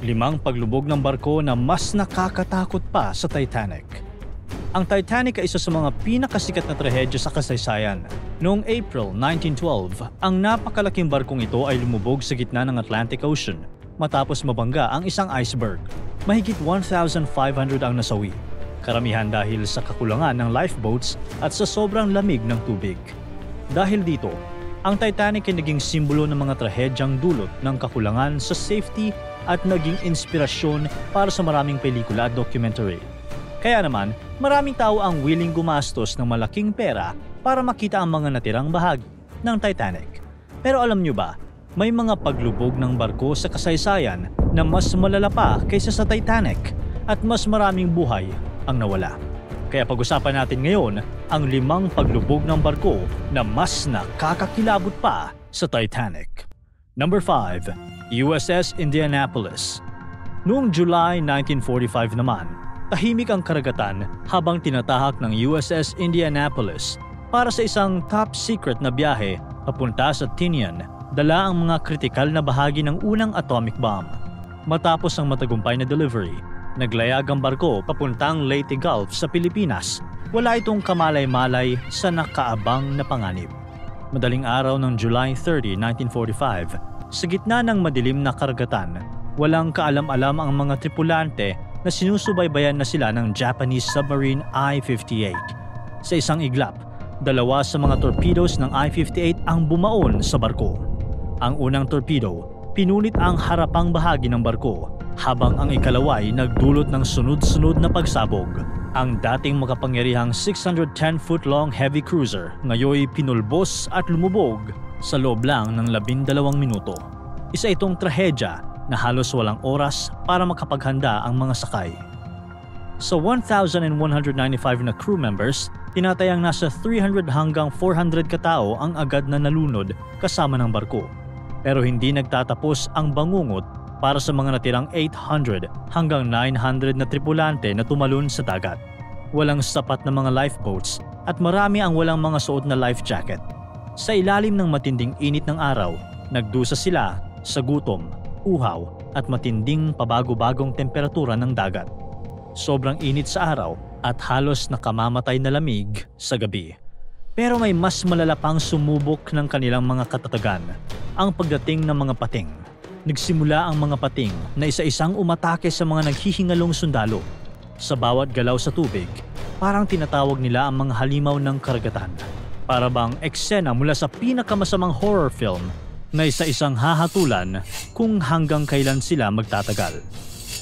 Limang paglubog ng barko na mas nakakatakot pa sa Titanic. Ang Titanic ay isa sa mga pinakasikat na trahedya sa kasaysayan. Noong April 1912, ang napakalaking barkong ito ay lumubog sa gitna ng Atlantic Ocean matapos mabangga ang isang iceberg. Mahigit 1,500 ang nasawi, karamihan dahil sa kakulangan ng lifeboats at sa sobrang lamig ng tubig. Dahil dito, ang Titanic ay naging simbolo ng mga trahedyang dulot ng kakulangan sa safety at naging inspirasyon para sa maraming pelikula at documentary. Kaya naman, maraming tao ang willing gumastos ng malaking pera para makita ang mga natirang bahagi ng Titanic. Pero alam nyo ba, may mga paglubog ng barko sa kasaysayan na mas malala pa kaysa sa Titanic at mas maraming buhay ang nawala. Kaya pag-usapan natin ngayon ang 5 paglubog ng barko na mas nakakakilabot pa sa Titanic. Number 5. USS Indianapolis. Noong July 1945 naman, tahimik ang karagatan habang tinatahak ng USS Indianapolis para sa isang top-secret na biyahe papunta sa Tinian, dala ang mga kritikal na bahagi ng unang atomic bomb. Matapos ang matagumpay na delivery, naglayag ang barko papuntang Leyte Gulf sa Pilipinas. Wala itong kamalay-malay sa nakaabang na panganib. Madaling araw ng July 30, 1945, sa gitna ng madilim na karagatan, walang kaalam-alam ang mga tripulante na sinusubaybayan na sila ng Japanese submarine I-58. Sa isang iglap, 2 sa mga torpedoes ng I-58 ang bumaon sa barko. Ang unang torpedo, pinunit ang harapang bahagi ng barko, habang ang ikalawa ay nagdulot ng sunod-sunod na pagsabog. Ang dating makapangyarihang 610-foot-long heavy cruiser ngayoy pinulbos at lumubog sa loob lang ng 12 minuto. Isa itong trahedya na halos walang oras para makapaghanda ang mga sakay. Sa 1,195 na crew members, tinatayang nasa 300 hanggang 400 katao ang agad na nalunod kasama ng barko. Pero hindi nagtatapos ang bangungot para sa mga natirang 800 hanggang 900 na tripulante na tumalon sa dagat. Walang sapat na mga lifeboats at marami ang walang mga suot na life jacket. Sa ilalim ng matinding init ng araw, nagdusa sila sa gutom, uhaw at matinding pabago-bagong temperatura ng dagat. Sobrang init sa araw at halos nakamamatay na lamig sa gabi. Pero may mas malala pang sumubok ng kanilang mga katatagan, ang pagdating ng mga pating. Nagsimula ang mga pating na isa-isang umatake sa mga naghihingalong sundalo. Sa bawat galaw sa tubig, parang tinatawag nila ang mga halimaw ng karagatan. Para bang eksena mula sa pinakamasamang horror film na isa-isang hahatulan kung hanggang kailan sila magtatagal.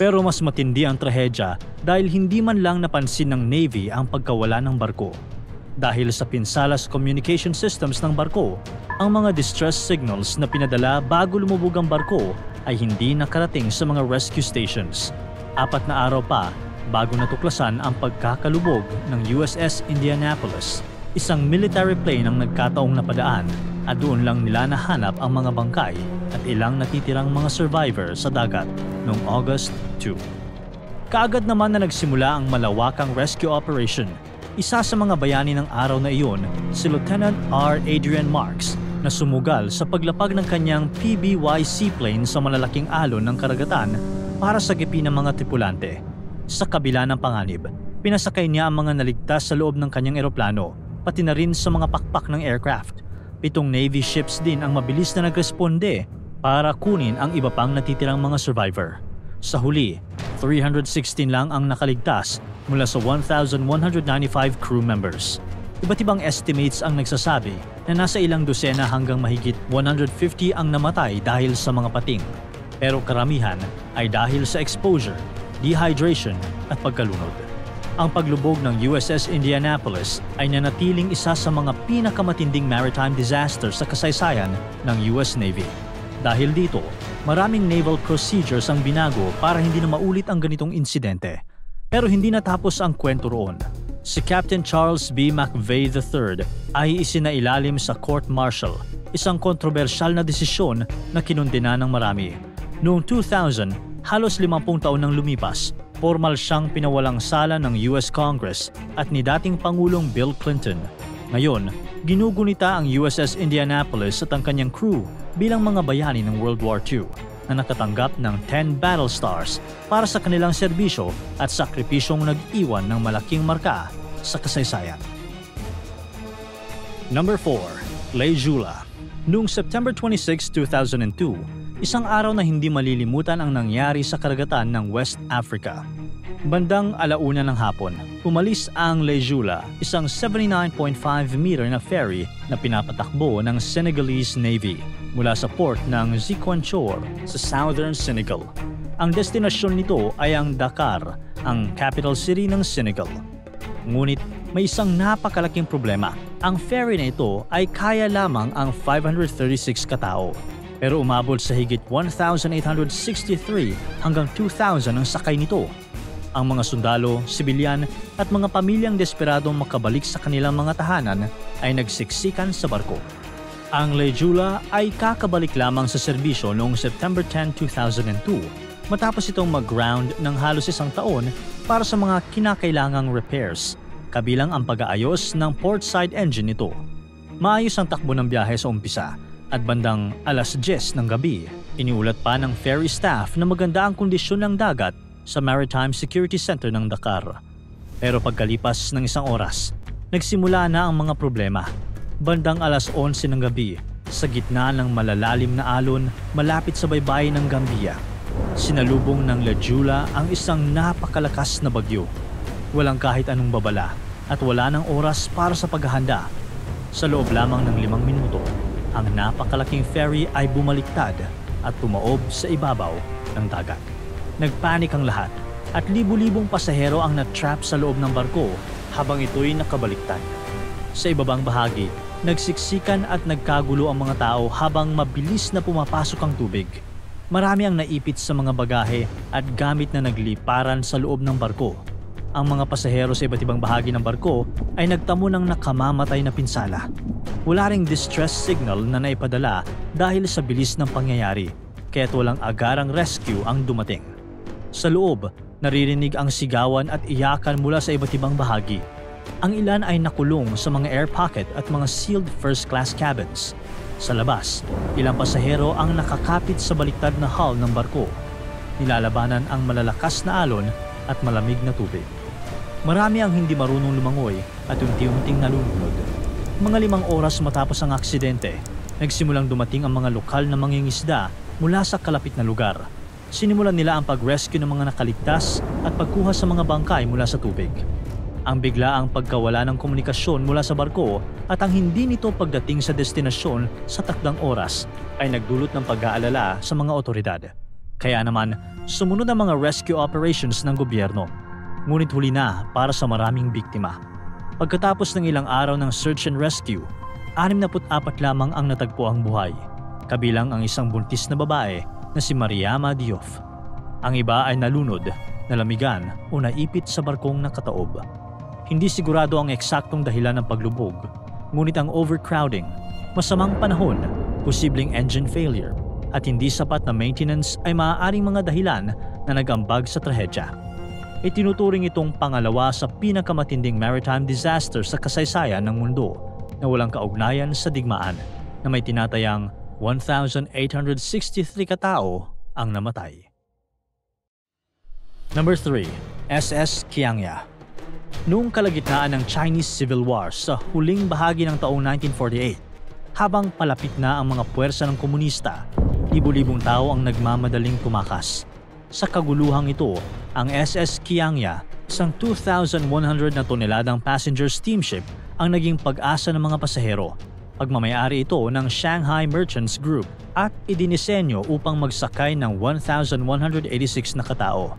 Pero mas matindi ang trahedya dahil hindi man lang napansin ng Navy ang pagkawala ng barko. Dahil sa pinsalas communication systems ng barko, ang mga distress signals na pinadala bago lumubog ang barko ay hindi nakarating sa mga rescue stations. 4 na araw pa bago natuklasan ang pagkakalubog ng USS Indianapolis. Isang military plane ang nagkataong napadaan at doon lang nila nahanap ang mga bangkay at ilang natitirang mga survivor sa dagat noong August 2. Kaagad naman na nagsimula ang malawakang rescue operation. Isa sa mga bayani ng araw na iyon, si Lieutenant R. Adrian Marks, na sumugal sa paglapag ng kanyang PBY seaplane sa malalaking alon ng karagatan para sagipin ang mga tripulante. Sa kabila ng panganib, pinasakay niya ang mga naligtas sa loob ng kanyang eroplano, pati na rin sa mga pakpak ng aircraft. 7 Navy ships din ang mabilis na nagresponde para kunin ang iba pang natitirang mga survivor. Sa huli, 316 lang ang nakaligtas mula sa 1,195 crew members. Iba't ibang estimates ang nagsasabi na nasa ilang dosena hanggang mahigit 150 ang namatay dahil sa mga pating. Pero karamihan ay dahil sa exposure, dehydration at pagkalunod. Ang paglubog ng USS Indianapolis ay nanatiling isa sa mga pinakamatinding maritime disaster sa kasaysayan ng US Navy. Dahil dito, maraming naval procedures ang binago para hindi na maulit ang ganitong insidente. Pero hindi natapos ang kwento roon. Si Captain Charles B. McVeigh III ay isinailalim sa court-martial, isang kontrobersyal na desisyon na kinundena ng marami. Noong 2000, halos 50 taon nang lumipas, formal siyang pinawalang sala ng US Congress at ni dating Pangulong Bill Clinton. Ngayon, ginugunita ang USS Indianapolis at ang kanyang crew bilang mga bayani ng World War II. na nakatanggap ng 10 battle stars para sa kanilang serbisyo at sakripisyong nag-iwan ng malaking marka sa kasaysayan. Number 4. Leijula. Noong September 26, 2002, isang araw na hindi malilimutan ang nangyari sa karagatan ng West Africa. Bandang 1:00 ng hapon, umalis ang Leijula, isang 79.5 meter na ferry na pinapatakbo ng Senegalese Navy mula sa port ng Ziguinchor sa southern Senegal. Ang destinasyon nito ay ang Dakar, ang capital city ng Senegal. Ngunit may isang napakalaking problema. Ang ferry na ito ay kaya lamang ang 536 katao. Pero umabot sa higit 1,863 hanggang 2,000 ang sakay nito. Ang mga sundalo, sibilyan at mga pamilyang desperadong makabalik sa kanilang mga tahanan ay nagsiksikan sa barko. Ang Leijula ay kakabalik lamang sa serbisyo noong September 10, 2002 matapos itong mag-ground ng halos isang taon para sa mga kinakailangang repairs, kabilang ang pag-aayos ng portside engine nito. Maayos ang takbo ng biyahe sa umpisa at bandang 10:00 ng gabi, iniulat pa ng ferry staff na maganda ang kondisyon ng dagat sa Maritime Security Center ng Dakar. Pero pagkalipas ng isang oras, nagsimula na ang mga problema. Bandang 11:00 ng gabi, sa gitna ng malalalim na alon malapit sa baybayin ng Gambia, sinalubong ng Leijula ang isang napakalakas na bagyo. Walang kahit anong babala at wala ng oras para sa paghahanda. Sa loob lamang ng 5 minuto, ang napakalaking ferry ay bumaliktad at tumaob sa ibabaw ng dagat. Nagpanik ang lahat at libu-libong pasahero ang na-trap sa loob ng barko habang ito'y nakabaliktad. Sa ibabang bahagi, nagsiksikan at nagkagulo ang mga tao habang mabilis na pumapasok ang tubig. Marami ang naipit sa mga bagahe at gamit na nagliparan sa loob ng barko. Ang mga pasahero sa iba't ibang bahagi ng barko ay nagtamo ng nakamamatay na pinsala. Wala ring distress signal na naipadala dahil sa bilis ng pangyayari, kaya't walang agarang rescue ang dumating. Sa loob, naririnig ang sigawan at iyakan mula sa iba't ibang bahagi. Ang ilan ay nakulong sa mga air pocket at mga sealed first-class cabins. Sa labas, ilang pasahero ang nakakapit sa baliktad na hull ng barko. Nilalabanan ang malalakas na alon at malamig na tubig. Marami ang hindi marunong lumangoy at unti-unting nalulunod. Mga 5 oras matapos ang aksidente, nagsimulang dumating ang mga lokal na mangingisda mula sa kalapit na lugar. Sinimulan nila ang pag-rescue ng mga nakaligtas at pagkuha sa mga bangkay mula sa tubig. Ang biglaang pagkawala ng komunikasyon mula sa barko at ang hindi nito pagdating sa destinasyon sa takdang oras ay nagdulot ng pag-aalala sa mga otoridad. Kaya naman, sumunod ang mga rescue operations ng gobyerno. Ngunit huli na para sa maraming biktima. Pagkatapos ng ilang araw ng search and rescue, 64 lamang ang natagpuang buhay, kabilang ang isang buntis na babae na si Mariama Diop. Ang iba ay nalunod, nalamigan o naipit sa barkong nakataob. Hindi sigurado ang eksaktong dahilan ng paglubog, ngunit ang overcrowding, masamang panahon, posibleng engine failure, at hindi sapat na maintenance ay maaaring mga dahilan na nag-ambag sa trahedya. Itinuturing itong pangalawa sa pinakamatinding maritime disaster sa kasaysayan ng mundo na walang kaugnayan sa digmaan, na may tinatayang 1,863 katao ang namatay. Number 3. SS Qiangya. Noong kalagitnaan ng Chinese Civil War sa huling bahagi ng taong 1948, habang palapit na ang mga puwersa ng komunista, libu-libong tao ang nagmamadaling tumakas. Sa kaguluhang ito, ang SS Qiangya, isang 2,100 na toneladang passenger steamship, ang naging pag-asa ng mga pasahero. Pagmamayari ito ng Shanghai Merchants Group at idinisenyo upang magsakay ng 1,186 na katao.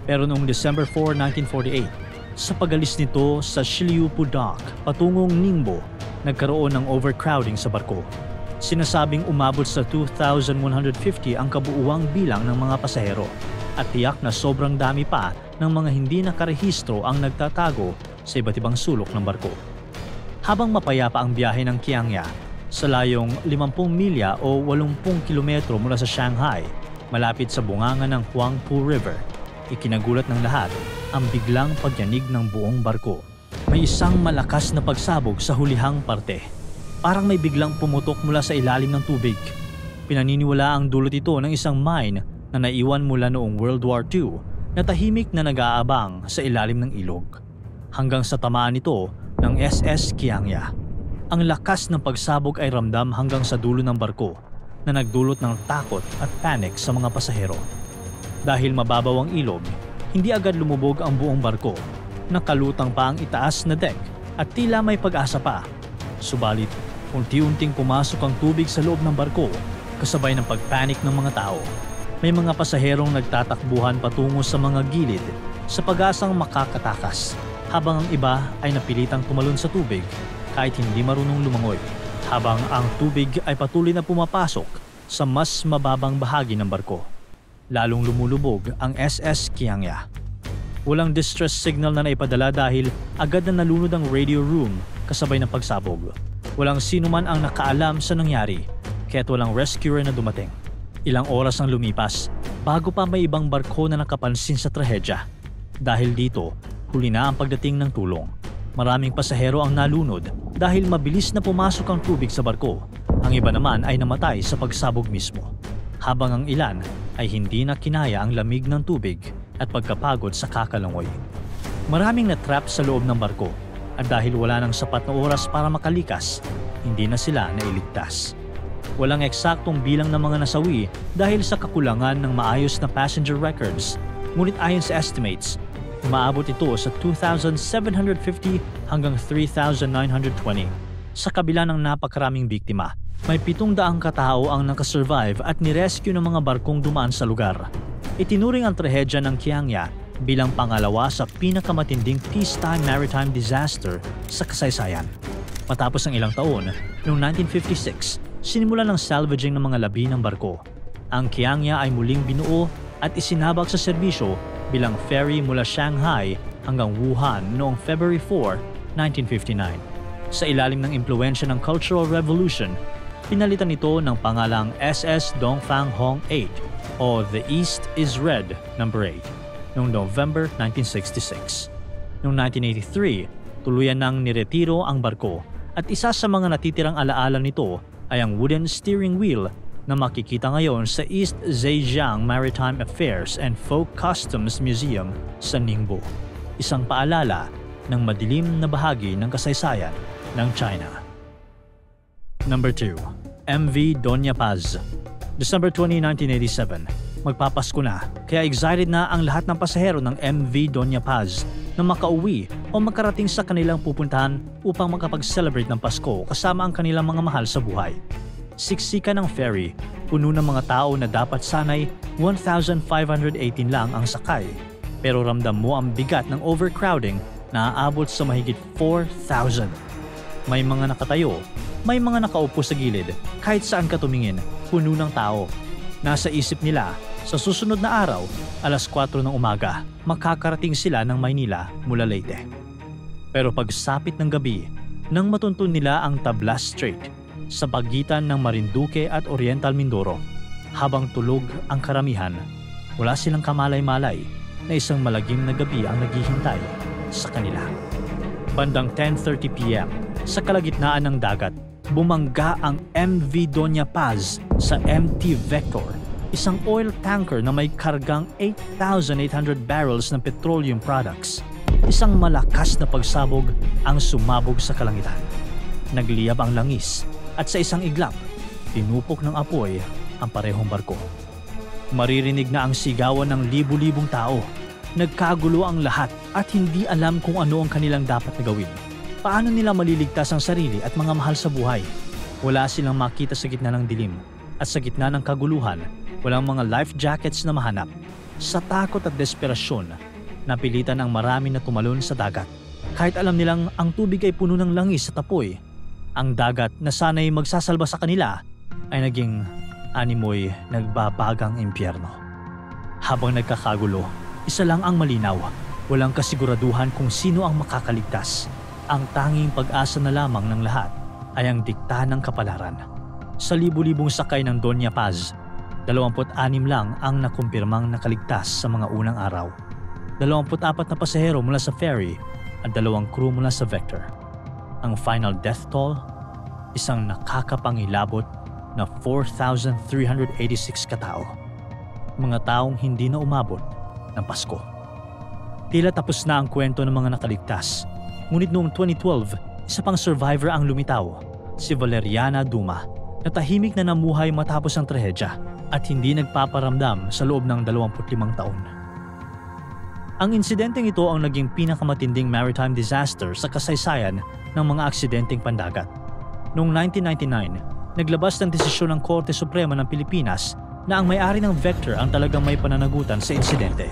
Pero noong December 4, 1948, sa pag-alis nito sa Shiliupu Dock patungong Ningbo, nagkaroon ng overcrowding sa barko. Sinasabing umabot sa 2,150 ang kabuuang bilang ng mga pasahero at tiyak na sobrang dami pa ng mga hindi nakarehistro ang nagtatago sa iba't ibang sulok ng barko. Habang mapayapa ang biyahe ng Qiangya, sa layong 50 milya o 80 kilometro mula sa Shanghai, malapit sa bunganga ng Huangpu River, ikinagulat ng lahat ang biglang pagyanig ng buong barko. May isang malakas na pagsabog sa hulihang parte. Parang may biglang pumutok mula sa ilalim ng tubig. Pinaniniwala ang dulot ito ng isang mine na naiwan mula noong World War II na tahimik na nag-aabang sa ilalim ng ilog. Hanggang sa tamaan ito ng SS Kiangya. Ang lakas ng pagsabog ay ramdam hanggang sa dulo ng barko na nagdulot ng takot at panic sa mga pasahero. Dahil mababaw ang ilog, hindi agad lumubog ang buong barko. Nakalutang pa ang itaas na deck at tila may pag-asa pa. Subalit, unti-unting pumasok ang tubig sa loob ng barko kasabay ng pagpanik ng mga tao. May mga pasaherong nagtatakbuhan patungo sa mga gilid sa pag-asang makakatakas, habang ang iba ay napilitang tumalon sa tubig kahit hindi marunong lumangoy, habang ang tubig ay patuloy na pumapasok sa mas mababang bahagi ng barko. Lalong lumulubog ang SS Kiangya. Walang distress signal na naipadala dahil agad na nalunod ang radio room kasabay ng pagsabog. Walang sino man ang nakaalam sa nangyari, kaya't walang rescuer na dumating. Ilang oras ang lumipas bago pa may ibang barko na nakapansin sa trahedya. Dahil dito, huli na ang pagdating ng tulong. Maraming pasahero ang nalunod dahil mabilis na pumasok ang tubig sa barko. Ang iba naman ay namatay sa pagsabog mismo. Habang ang ilan ay hindi na kinaya ang lamig ng tubig at pagkapagod sa kakalangoy. Maraming na-trap sa loob ng barko at dahil wala nang sapat na oras para makalikas, hindi na sila nailigtas. Walang eksaktong bilang ng mga nasawi dahil sa kakulangan ng maayos na passenger records. Ngunit ayon sa estimates, umaabot ito sa 2,750 hanggang 3,920. Sa kabila ng napakaraming biktima, may 700 katao ang nakasurvive at nirescue ng mga barkong dumaan sa lugar. Itinuring ang trahedya ng Kiangya bilang pangalawa sa pinakamatinding peacetime maritime disaster sa kasaysayan. Matapos ang ilang taon, noong 1956, sinimulan ng salvaging ng mga labi ng barko. Ang Kiangya ay muling binuo at isinabak sa serbisyo bilang ferry mula Shanghai hanggang Wuhan noong February 4, 1959. Sa ilalim ng impluwensya ng Cultural Revolution, pinalitan ito ng pangalang SS Dongfang Hong 8 o The East is Red No. 8 noong November 1966. Noong 1983, tuluyan nang niretiro ang barko at isa sa mga natitirang alaala nito ay ang wooden steering wheel na makikita ngayon sa East Zhejiang Maritime Affairs and Folk Customs Museum sa Ningbo, isang paalala ng madilim na bahagi ng kasaysayan ng China. Number 2. MV Doña Paz. December 20, 1987. Magpapasko na, kaya excited na ang lahat ng pasahero ng MV Doña Paz na makauwi o makarating sa kanilang pupuntahan upang makapag-celebrate ng Pasko kasama ang kanilang mga mahal sa buhay. Siksika ng ferry, puno ng mga tao na dapat sanay 1,518 lang ang sakay. Pero ramdam mo ang bigat ng overcrowding na aabot sa mahigit 4,000. May mga nakatayo, may mga nakaupo sa gilid, kahit saan ka tumingin, puno ng tao. Nasa isip nila, sa susunod na araw, alas 4 ng umaga, makakarating sila ng Maynila mula Leyte. Pero pagsapit ng gabi, nang matuntun nila ang Tablas Strait sa pagitan ng Marinduque at Oriental Mindoro, habang tulog ang karamihan, wala silang kamalay-malay na isang malagim na gabi ang naghihintay sa kanila. Bandang 10:30 p.m., sa kalagitnaan ng dagat, bumangga ang MV Doña Paz sa MT Vector, isang oil tanker na may kargang 8,800 barrels ng petroleum products. Isang malakas na pagsabog ang sumabog sa kalangitan. Nagliyab ang langis at sa isang iglap, tinupok ng apoy ang parehong barko. Maririnig na ang sigawan ng libu-libong tao. Nagkagulo ang lahat at hindi alam kung ano ang kanilang dapat na gawin. Paano nila maliligtas ang sarili at mga mahal sa buhay? Wala silang makita sa gitna ng dilim at sa gitna ng kaguluhan, walang mga life jackets na mahanap. Sa takot at desperasyon, napilitan ang marami na tumalon sa dagat. Kahit alam nilang ang tubig ay puno ng langis at apoy, ang dagat na sana'y magsasalba sa kanila ay naging animoy nagbabagang impyerno. Habang nagkakagulo, isa lang ang malinaw. Walang kasiguraduhan kung sino ang makakaligtas. Ang tanging pag-asa na lamang ng lahat ay ang dikta ng kapalaran. Sa libu-libong sakay ng Doña Paz, 26 lang ang nakumpirmang nakaligtas sa mga unang araw. 24 na pasahero mula sa ferry at 2 crew mula sa Vector. Ang final death toll, isang nakakapangilabot na 4,386 katao. Mga taong hindi na umabot ng Pasko. Tila tapos na ang kwento ng mga nakaligtas. Ngunit noong 2012, isa pang survivor ang lumitaw, si Valeriana Duma, na tahimik na namuhay matapos ang trahedya at hindi nagpaparamdam sa loob ng 25 taon. Ang insidenteng ito ang naging pinakamatinding maritime disaster sa kasaysayan ng mga aksidenteng pandagat. Noong 1999, naglabas ng desisyon ng Korte Suprema ng Pilipinas na ang may-ari ng Vector ang talagang may pananagutan sa insidente.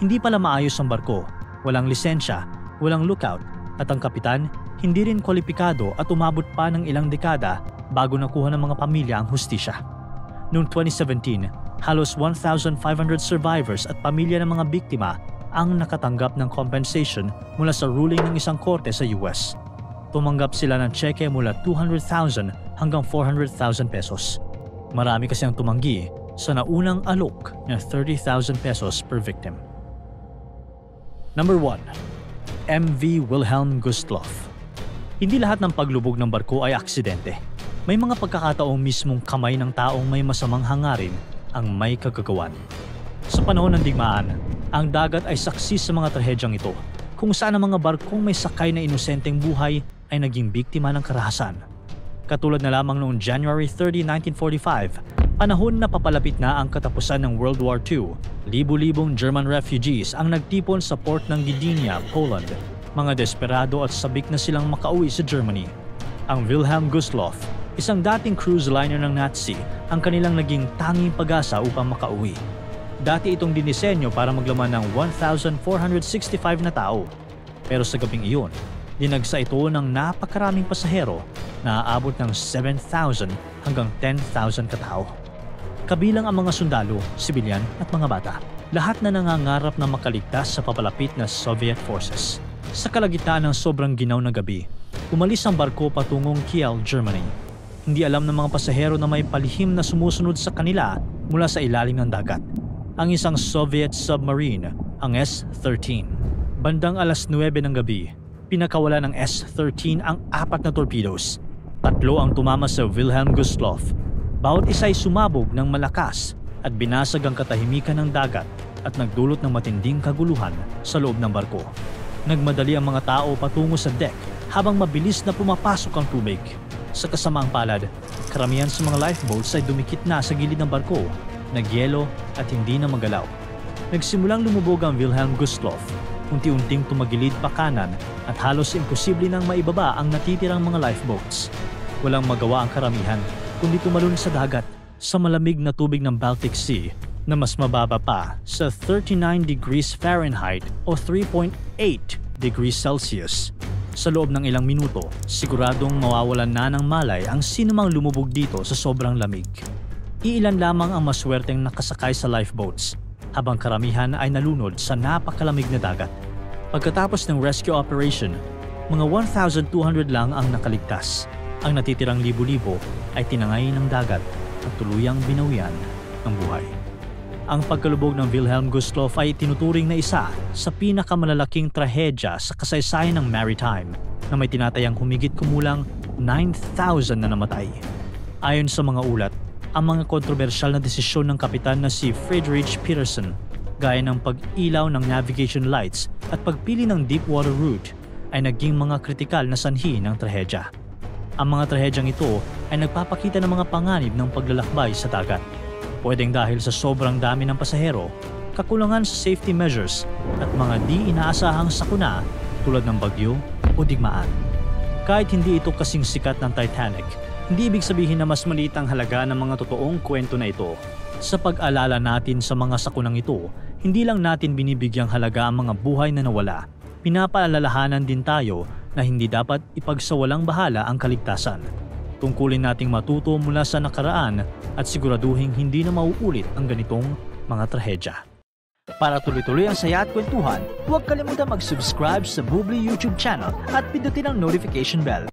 Hindi pala maayos ang barko, walang lisensya, walang lookout, at ang kapitan hindi rin kwalipikado at umabot pa ng ilang dekada bago nakuha ng mga pamilya ang hustisya. Noong 2017, halos 1,500 survivors at pamilya ng mga biktima ang nakatanggap ng compensation mula sa ruling ng isang korte sa US. Tumanggap sila ng tseke mula 200,000 hanggang 400,000 pesos. Marami kasi ang tumanggi sa naunang alok na 30,000 pesos per victim. Number 1. MV Wilhelm Gustloff. Hindi lahat ng paglubog ng barko ay aksidente. May mga pagkakataong mismong kamay ng taong may masamang hangarin ang may kagagawan. Sa panahon ng digmaan, ang dagat ay saksi sa mga trahedyang ito, kung saan ang mga barkong may sakay na inosenteng buhay ay naging biktima ng karahasan. Katulad na lamang noong January 30, 1945, panahon na papalapit na ang katapusan ng World War II, libu-libong German refugees ang nagtipon sa port ng Gdynia, Poland. Mga desperado at sabik na silang makauwi sa Germany. Ang Wilhelm Gustloff, isang dating cruise liner ng Nazi, ang kanilang naging tanging pag-asa upang makauwi. Dati itong dinisenyo para maglaman ng 1,465 na tao. Pero sa gabing iyon, dinagsa ito ng napakaraming pasahero na aabot ng 7,000 hanggang 10,000 katao. Kabilang ang mga sundalo, sibilyan at mga bata. Lahat na nangangarap na makaligtas sa papalapit na Soviet forces. Sa kalagitnaan ng sobrang ginaw na gabi, umalis ang barko patungong Kiel, Germany. Hindi alam ng mga pasahero na may palihim na sumusunod sa kanila mula sa ilalim ng dagat. Ang isang Soviet submarine, ang S-13. Bandang alas 9 ng gabi, pinakawala ng S-13 ang 4 na torpedoes. 3 ang tumama sa Wilhelm Gustloff. Bawat isa ay sumabog ng malakas at binasag ang katahimikan ng dagat at nagdulot ng matinding kaguluhan sa loob ng barko. Nagmadali ang mga tao patungo sa deck habang mabilis na pumapasok ang tubig. Sa kasamaang palad, karamihan sa mga lifeboats ay dumikit na sa gilid ng barko, nagyelo at hindi na magalaw. Nagsimulang lumubog ang Wilhelm Gustloff, unti-unting tumagilid pa kanan at halos imposible nang maibaba ang natitirang mga lifeboats. Walang magawa ang karamihan kundi tumalon sa dagat sa malamig na tubig ng Baltic Sea na mas mababa pa sa 39 degrees Fahrenheit o 3.8 degrees Celsius. Sa loob ng ilang minuto, siguradong mawawalan na ng malay ang sinumang lumubog dito sa sobrang lamig. Iilan lamang ang maswerteng nakasakay sa lifeboats, habang karamihan ay nalunod sa napakalamig na dagat. Pagkatapos ng rescue operation, mga 1,200 lang ang nakaligtas. Ang natitirang libo-libo ay tinangay ng dagat at tuluyang binawian ng buhay. Ang pagkalubog ng Wilhelm Gustloff ay tinuturing na isa sa pinakamalalaking trahedya sa kasaysayan ng maritime na may tinatayang humigit kumulang 9,000 na namatay. Ayon sa mga ulat, ang mga kontrobersyal na desisyon ng kapitan na si Friedrich Peterson, gaya ng pag-ilaw ng navigation lights at pagpili ng deepwater route, ay naging mga kritikal na sanhi ng trahedya. Ang mga trahedyang ito ay nagpapakita ng mga panganib ng paglalakbay sa dagat. Pwedeng dahil sa sobrang dami ng pasahero, kakulangan sa safety measures at mga di inaasahang sakuna tulad ng bagyo o digmaan. Kahit hindi ito kasing sikat ng Titanic, hindi ibig sabihin na mas maliit ang halaga ng mga totoong kwento na ito. Sa pag-alala natin sa mga sakunang ito, hindi lang natin binibigyang halaga ang mga buhay na nawala. Pinapaalalahanan din tayo na hindi dapat ipagsawalang bahala ang kaligtasan. Tungkulin nating matuto mula sa nakaraan at siguraduhin hindi na mauulit ang ganitong mga trahedya. Para tuloy-tuloy ang saya at kwentuhan, huwag kalimutan mag-subscribe sa Bubbly YouTube channel at pindutin ang notification bell.